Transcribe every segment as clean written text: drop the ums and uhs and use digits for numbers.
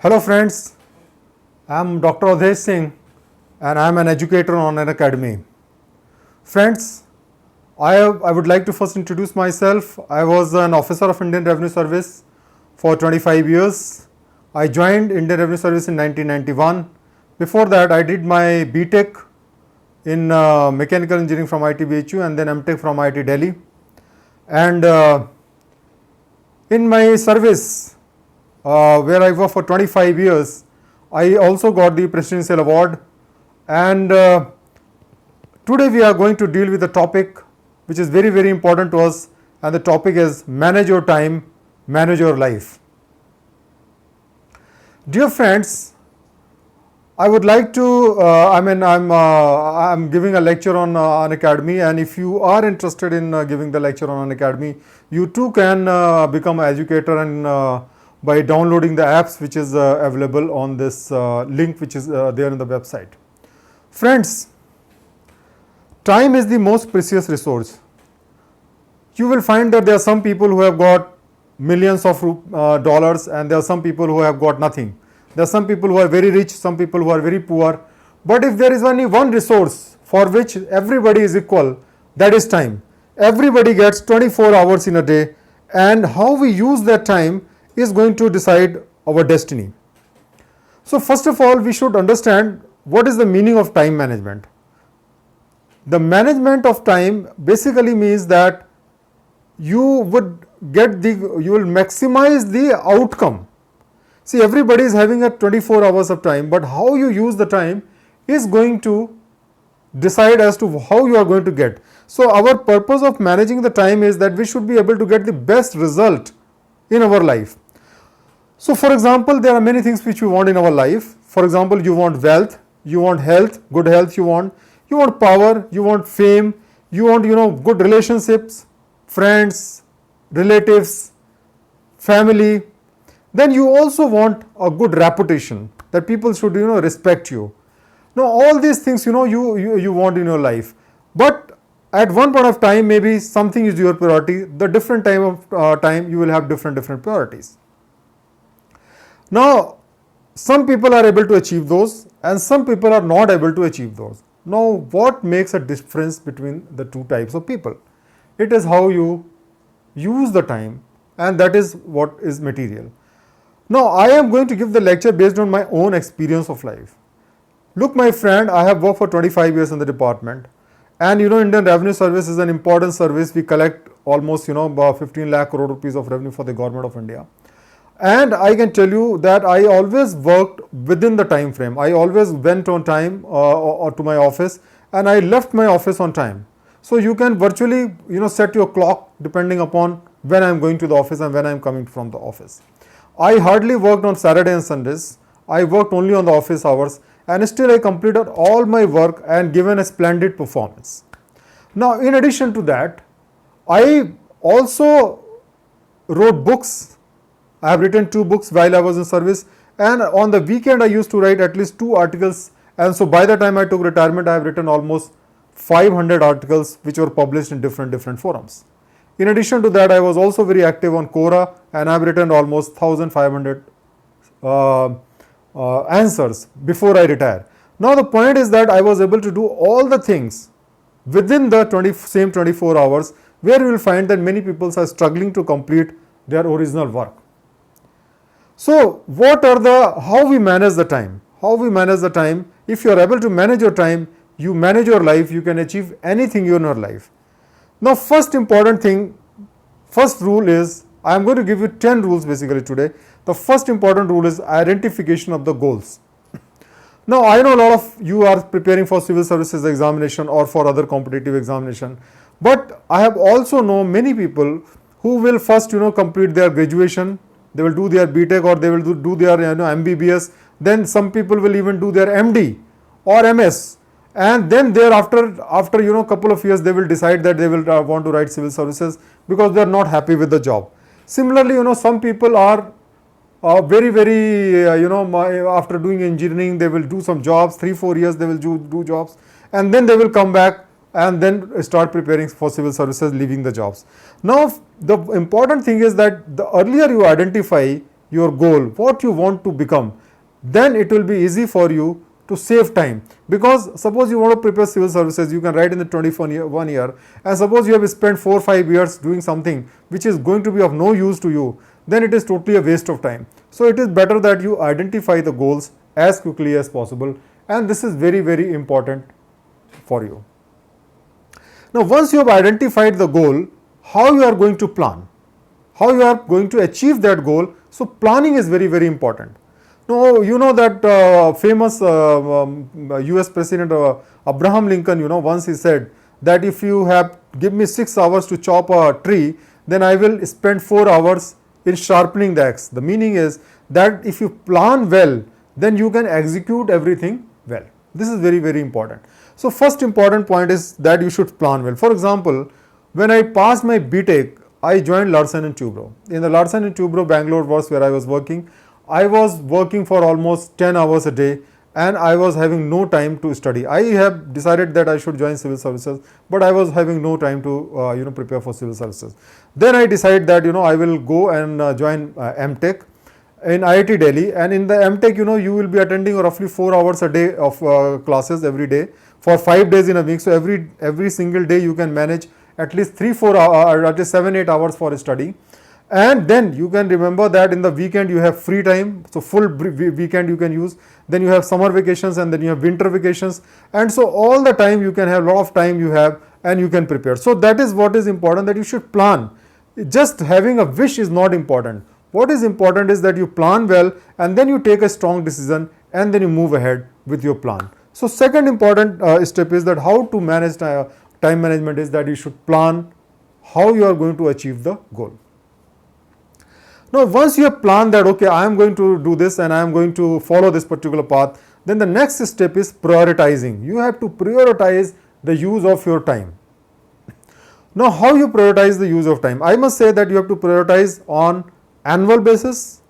Hello friends, I am Dr. Awdhesh Singh and I am an educator on an academy. Friends, I would like to first introduce myself. I was an officer of Indian Revenue Service for 25 years. I joined Indian Revenue Service in 1991. Before that, I did my B.Tech in Mechanical Engineering from IIT and then M.Tech from IIT Delhi. And in my service, where I worked for 25 years, I also got the Presidential Award. And today we are going to deal with a topic which is very, very important to us, and the topic is manage your time, manage your life. Dear friends, I would like to, I'm giving a lecture on an academy, and if you are interested in giving the lecture on an academy, you too can become an educator and by downloading the apps which is available on this link which is there in the website. Friends, time is the most precious resource. You will find that there are some people who have got millions of dollars, and there are some people who have got nothing. There are some people who are very rich, some people who are very poor. But if there is only one resource for which everybody is equal, that is time. Everybody gets 24 hours in a day, and how we use that time is going to decide our destiny. So first of all, we should understand what is the meaning of time management. The management of time basically means that you will maximize the outcome. See, everybody is having a 24 hours of time, but how you use the time is going to decide as to how you are going to get. So our purpose of managing the time is that we should be able to get the best result in our life. So for example, there are many things which you want in our life. For example, you want wealth, you want health, good health you want power, you want fame, you want good relationships, friends, relatives, family. Then you also want a good reputation, that people should respect you. Now all these things you want in your life, but at one point of time maybe something is your priority. The different time of time you will have different priorities. Now some people are able to achieve those and some people are not able to achieve those. Now what makes a difference between the two types of people? It is how you use the time, and that is what is material. Now I am going to give the lecture based on my own experience of life. Look my friend, I have worked for 25 years in the department, and Indian Revenue Service is an important service. We collect almost about 15 lakh crore rupees of revenue for the government of India. And I can tell you that I always worked within the time frame. I always went on time or to my office, and I left my office on time. So you can virtually set your clock depending upon when I am going to the office and when I am coming from the office. I hardly worked on Saturday and Sundays. I worked only on the office hours, and still I completed all my work and given a splendid performance. Now in addition to that, I also wrote books. I have written 2 books while I was in service, and on the weekend I used to write at least 2 articles, and so by the time I took retirement I have written almost 500 articles which were published in different forums. In addition to that, I was also very active on Quora, and I have written almost 1500 answers before I retire. Now the point is that I was able to do all the things within the same 24 hours, where you will find that many people are struggling to complete their original work. So how we manage the time? How we manage the time? If you are able to manage your time, you manage your life, you can achieve anything in your life. Now first rule is, I am going to give you 10 rules basically today. The first important rule is identification of the goals. Now I know a lot of you are preparing for civil services examination or for other competitive examination, but I have also known many people who will first complete their graduation. They will do their B.Tech or they will do their MBBS. Then some people will even do their MD or MS. And then thereafter, after couple of years, they will decide that they will want to write civil services because they are not happy with the job. Similarly, some people are very after doing engineering, they will do some jobs. 3-4 years they will do jobs, and then they will come back and then start preparing for civil services, leaving the jobs. Now the important thing is that the earlier you identify your goal, what you want to become, then it will be easy for you to save time. Because suppose you want to prepare civil services, you can write in the 21 year, and suppose you have spent 4 or 5 years doing something which is going to be of no use to you, then it is totally a waste of time. So it is better that you identify the goals as quickly as possible, and this is very, very important for you. Now, once you have identified the goal, how you are going to plan, how you are going to achieve that goal. So planning is very, very important. Now, you know that famous US President Abraham Lincoln, once he said that if you have give me 6 hours to chop a tree, then I will spend 4 hours in sharpening the axe. The meaning is that if you plan well, then you can execute everything well. This is very, very important. So first important point is that you should plan well. For example, when I passed my BTech, I joined Larsen & Toubro. In the Larsen & Toubro, Bangalore was where I was working. I was working for almost 10 hours a day, and I was having no time to study. I have decided that I should join civil services, but I was having no time to prepare for civil services. Then I decided that I will go and join MTech in IIT Delhi, and in the MTech you will be attending roughly 4 hours a day of classes every day for 5 days in a week. So every single day you can manage at least 3-4 hours, at least 7-8 hours for study. And then you can remember that in the weekend you have free time, so full weekend you can use. Then you have summer vacations, and then you have winter vacations, and so all the time you can have, lot of time you have, and you can prepare. So that is what is important, that you should plan. Just having a wish is not important. What is important is that you plan well, and then you take a strong decision, and then you move ahead with your plan. So second important step is that how to manage time management is that you should plan how you are going to achieve the goal. Now, once you have planned that, okay, I am going to do this and I am going to follow this particular path, then the next step is prioritizing. You have to prioritize the use of your time. Now, how you prioritize the use of time? I must say that you have to prioritize on annual basis,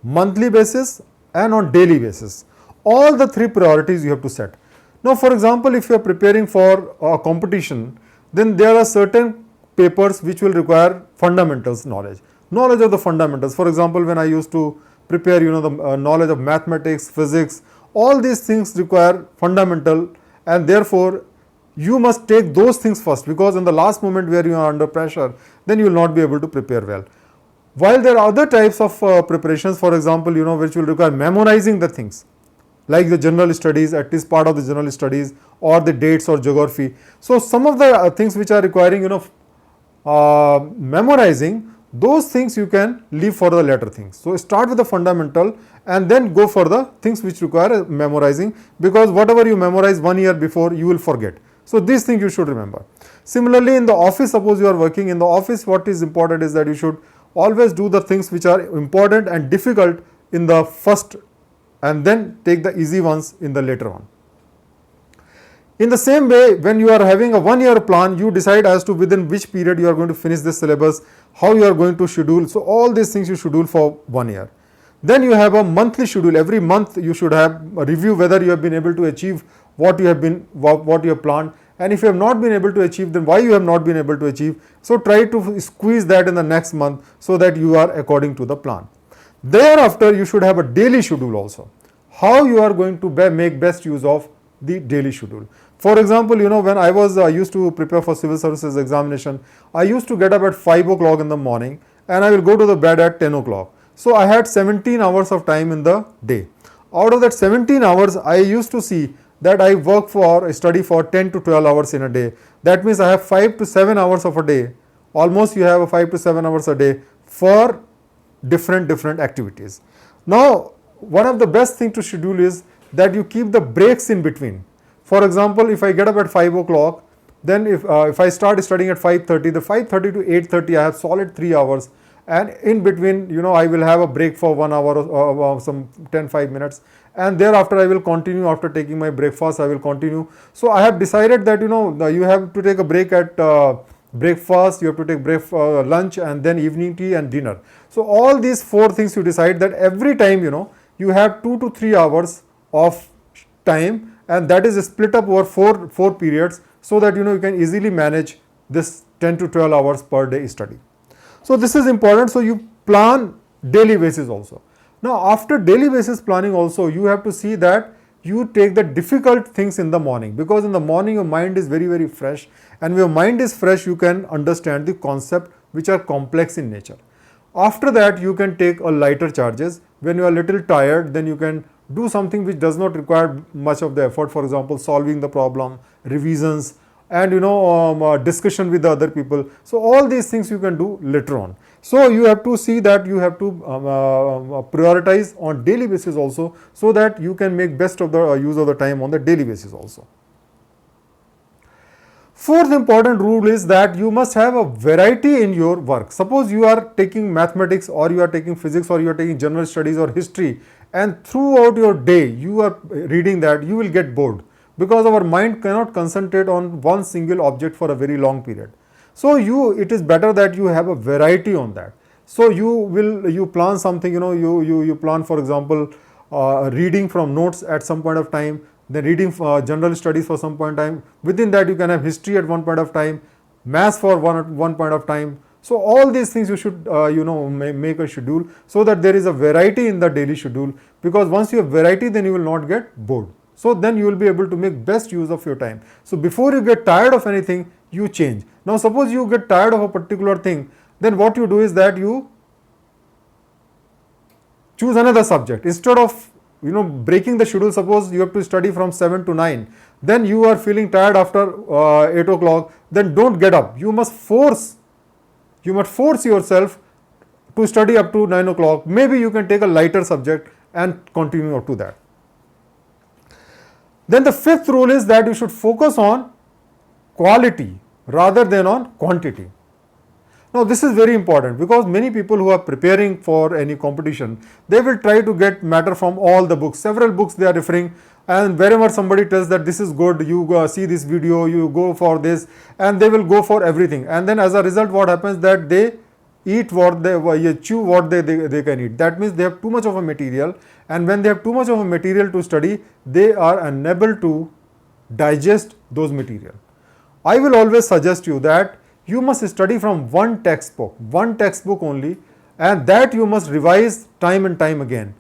monthly basis, and on daily basis. All the 3 priorities you have to set. Now, for example, if you are preparing for a competition, then there are certain papers which will require fundamentals knowledge of the fundamentals. For example, when I used to prepare, the knowledge of mathematics, physics, all these things require fundamental, and therefore you must take those things first, because in the last moment where you are under pressure, then you will not be able to prepare well. While there are other types of preparations, for example, which will require memorizing the things, like the general studies, at least part of the general studies, or the dates or geography. So some of the things which are requiring, memorizing, those things you can leave for the later things. So start with the fundamental and then go for the things which require memorizing, because whatever you memorize 1 year before, you will forget. So these things you should remember. Similarly, in the office, suppose you are working in the office, what is important is that you should always do the things which are important and difficult in the first, and then take the easy ones in the later one. In the same way, when you are having a 1 year plan, you decide as to within which period you are going to finish this syllabus, how you are going to schedule. So all these things you schedule for 1 year. Then you have a monthly schedule. Every month you should have a review whether you have been able to achieve what you have planned, and if you have not been able to achieve, then why you have not been able to achieve. So try to squeeze that in the next month so that you are according to the plan. Thereafter, you should have a daily schedule also. How you are going to make best use of the daily schedule. For example, when I was used to prepare for civil services examination, I used to get up at 5 o'clock in the morning, and I will go to the bed at 10 o'clock. So I had 17 hours of time in the day. Out of that 17 hours, I used to see that I study for 10 to 12 hours in a day. That means I have 5 to 7 hours of a day. Almost you have 5 to 7 hours a day for different activities. Now, one of the best thing to schedule is that you keep the breaks in between. For example, if I get up at 5 o'clock, then if I start studying at 5:30, the 5:30 to 8:30 I have solid 3 hours, and in between I will have a break for 1 hour or some 5 minutes, and thereafter I will continue. After taking my breakfast, I will continue. So I have decided that you have to take a break at breakfast, you have to take lunch, and then evening tea and dinner. So all these 4 things you decide that every time you have 2 to 3 hours of time, and that is split up over four periods, so that you can easily manage this 10 to 12 hours per day study. So this is important. So you plan daily basis also. Now after daily basis planning also, you have to see that you take the difficult things in the morning, because in the morning your mind is very fresh, and when your mind is fresh you can understand the concept which are complex in nature. After that you can take a lighter charges. When you are little tired, then you can do something which does not require much of the effort, for example solving the problem, revisions, and discussion with the other people. So all these things you can do later on. So you have to see that you have to prioritize on daily basis also, so that you can make best of the use of the time on the daily basis also. Fourth important rule is that you must have a variety in your work. Suppose you are taking mathematics, or you are taking physics, or you are taking general studies or history, and throughout your day you are reading that, you will get bored, because our mind cannot concentrate on one single object for a very long period. So it is better that you have a variety on that. So you plan something, you plan, for example reading from notes at some point of time, then reading general studies for some point of time. Within that you can have history at one point of time, maths for one point of time. So all these things you should make a schedule, so that there is a variety in the daily schedule, because once you have variety, then you will not get bored. So then you will be able to make best use of your time. So before you get tired of anything, you change. Now suppose you get tired of a particular thing, then what you do is that you choose another subject. Instead of breaking the schedule, suppose you have to study from 7 to 9, then you are feeling tired after 8 o'clock, then don't get up. You must force yourself to study up to 9 o'clock. Maybe you can take a lighter subject and continue up to that. Then the fifth rule is that you should focus on quality rather than on quantity. Now this is very important, because many people who are preparing for any competition, they will try to get matter from all the books. Several books they are referring, and wherever somebody tells that this is good, you go see this video, you go for this, and they will go for everything. And then as a result, what happens, that they eat what they chew what they can eat. That means they have too much of a material, and when they have too much of a material to study, they are unable to digest those material. I will always suggest you that you must study from one textbook only, and that you must revise time and time again.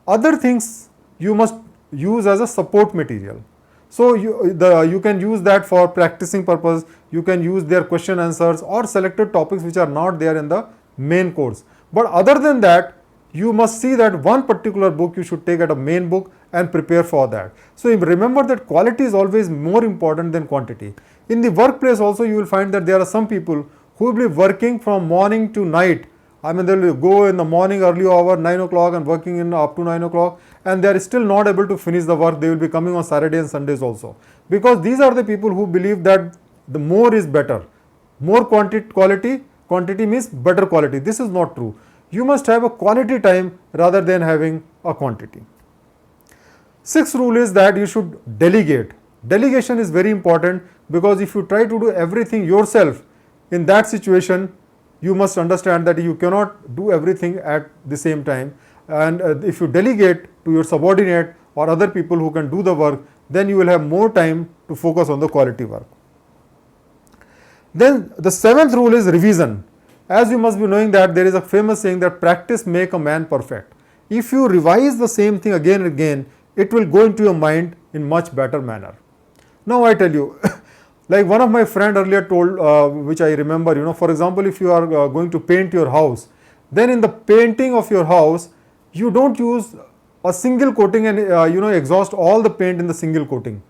Other things you must use as a support material. So you can use that for practicing purpose. You can use their question answers or selected topics which are not there in the main course. But other than that, you must see that one particular book you should take at a main book and prepare for that. So remember that quality is always more important than quantity. In the workplace also, you will find that there are some people who will be working from morning to night. I mean, they will go in the morning early hour 9 o'clock and working in up to 9 o'clock, and they are still not able to finish the work. They will be coming on Saturday and Sundays also, because these are the people who believe that the more is better. More quantity means better quality. This is not true. You must have a quality time rather than having a quantity. Sixth rule is that you should delegate. Delegation is very important, because if you try to do everything yourself, in that situation you must understand that you cannot do everything at the same time. And if you delegate to your subordinate or other people who can do the work, then you will have more time to focus on the quality work. Then the seventh rule is revision. As you must be knowing that there is a famous saying that practice make a man perfect. If you revise the same thing again and again, it will go into your mind in much better manner. Now I tell you, like one of my friend earlier told, which I remember, for example, if you are going to paint your house, then in the painting of your house, you don't use a single coating and exhaust all the paint in the single coating.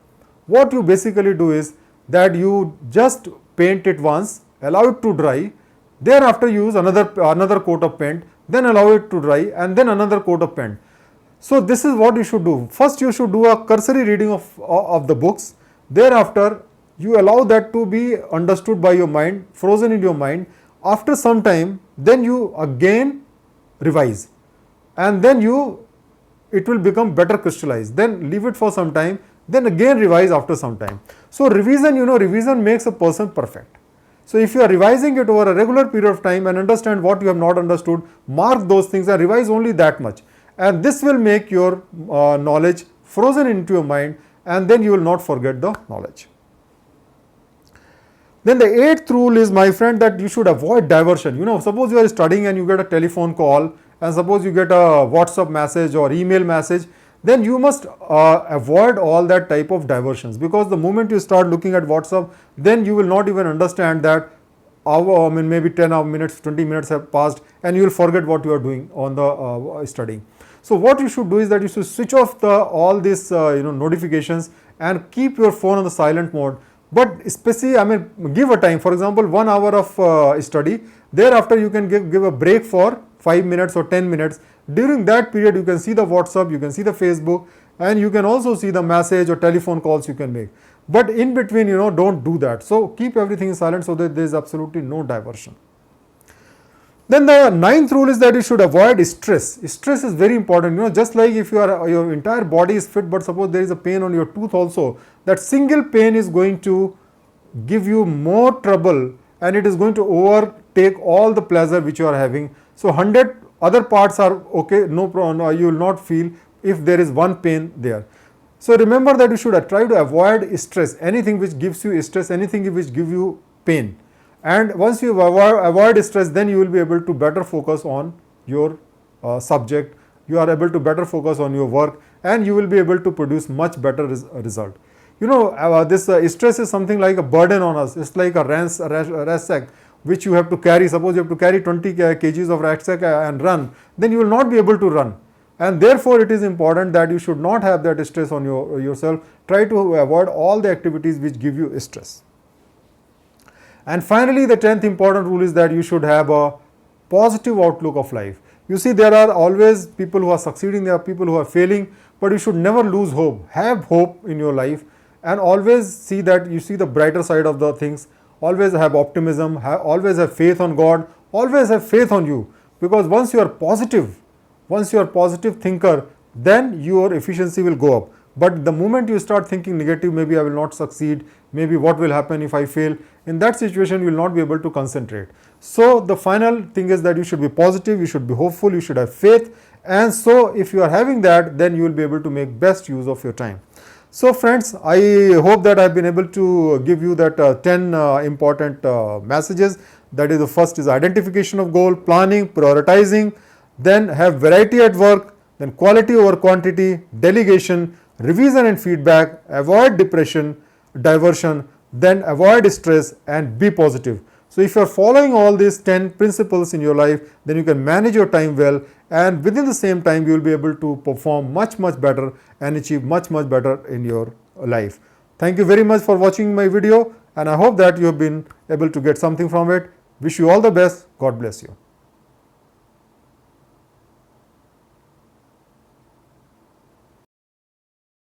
What you basically do is that you just paint it once, allow it to dry, thereafter use another coat of paint, then allow it to dry, and then another coat of paint. So this is what you should do. First you should do a cursory reading of the books. Thereafter you allow that to be understood by your mind, frozen in your mind. After some time, then you again revise, and then it will become better crystallized. Then leave it for some time, then again revise after some time. So revision makes a person perfect. So if you are revising it over a regular period of time and understand what you have not understood, mark those things and revise only that much. And this will make your knowledge frozen into your mind, and then you will not forget the knowledge. Then the eighth rule is, my friend, that you should avoid diversion. Suppose you are studying and you get a telephone call and suppose you get a WhatsApp message or email message, then you must avoid all that type of diversions, because the moment you start looking at WhatsApp, then you will not even understand that maybe 10 minutes, 20 minutes have passed, and you will forget what you are doing on the studying. So what you should do is that you should switch off all these notifications and keep your phone on the silent mode. But especially, give a time. For example, 1 hour of study. Thereafter, you can give a break for 5 minutes or 10 minutes. During that period, you can see the WhatsApp, you can see the Facebook, and you can also see the message or telephone calls you can make. But in between, don't do that. So keep everything silent so that there is absolutely no diversion. Then the ninth rule is that you should avoid stress. Stress is very important. Just like if your entire body is fit, but suppose there is a pain on your tooth also, that single pain is going to give you more trouble, and it is going to overtake all the pleasure which you are having. So 100 other parts are okay, no problem, you will not feel if there is one pain there. So remember that you should try to avoid stress, anything which gives you stress, anything which gives you pain. And once you avoid stress, then you will be able to better focus on your subject, you are able to better focus on your work, and you will be able to produce much better result. This stress is something like a burden on us. It's like a rucksack which you have to carry. Suppose you have to carry 20 kgs of rucksack and run, then you will not be able to run. And therefore, it is important that you should not have that stress on yourself. Try to avoid all the activities which give you stress. And finally, the 10th important rule is that you should have a positive outlook of life. You see, there are always people who are succeeding, there are people who are failing, but you should never lose hope. Have hope in your life, and always see that you see the brighter side of the things. Always have optimism, always have faith on God, always have faith on you. Because once you are positive thinker, then your efficiency will go up. But the moment you start thinking negative, maybe I will not succeed, maybe what will happen if I fail, in that situation you will not be able to concentrate. So the final thing is that you should be positive, you should be hopeful, you should have faith, and so if you are having that, then you will be able to make best use of your time. So friends, I hope that I have been able to give you that 10 important messages. That is, the first is identification of goal, planning, prioritizing, then have variety at work, then quality over quantity, delegation, revision and feedback, avoid depression, diversion, then avoid stress, and be positive. So if you are following all these 10 principles in your life, then you can manage your time well, and within the same time you will be able to perform much better and achieve much better in your life. Thank you very much for watching my video, and I hope that you have been able to get something from it. Wish you all the best. God bless you.